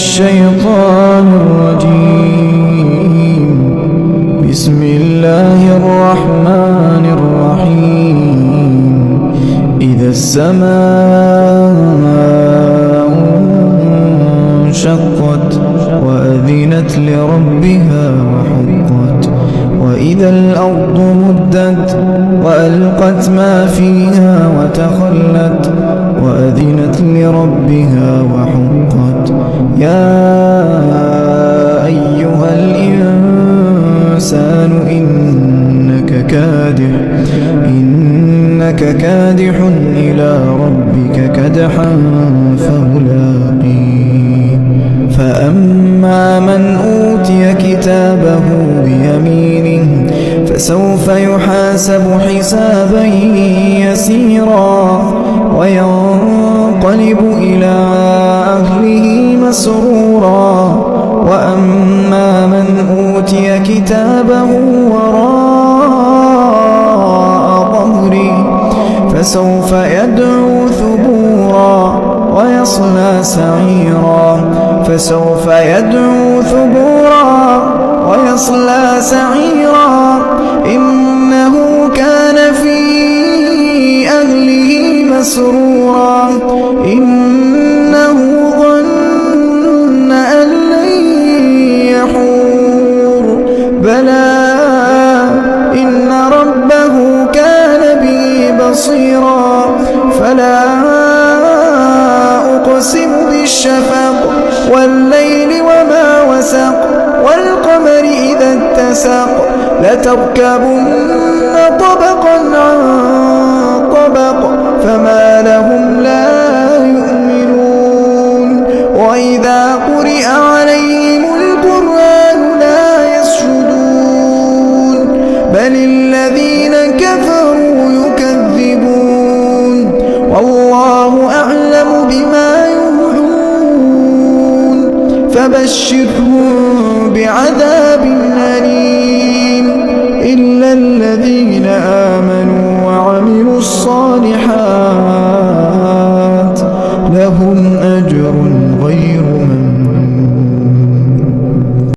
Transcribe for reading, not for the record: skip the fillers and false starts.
الشيطان الرجيم. بسم الله الرحمن الرحيم. إذا السماء انشقت وأذنت لربها وحقت، وإذا الأرض مدت وألقت ما فيها وتخلت وأذنت لربها وحقت. يا أيها الإنسان إنك كادح إلى ربك كدحا فملاقيه. فأما من أوتي كتابه بيمينه فسوف يحاسب حسابا يسيرا وينقلب إلى أهله مسرورا. وأما من أوتي كتابه وراء ظهره فسوف يدعو ثبورا ويصلى سعيرا. إنه كان في أهله مسرورا. إنه ظن أن لن يحور. بلى إن ربه كان به بصيرا. فلا أقسم بالشفق والليل وما وسق والقمر إذا اتسق لتركبن طبقا عن طبق فما لهم لا يؤمنون. وإذا قرئ عليهم القرآن لا يسجدون بل الذين كفروا يكذبون. والله أعلم بما يوعون فبشرهم بعذاب أليم إلا الذين آمنوا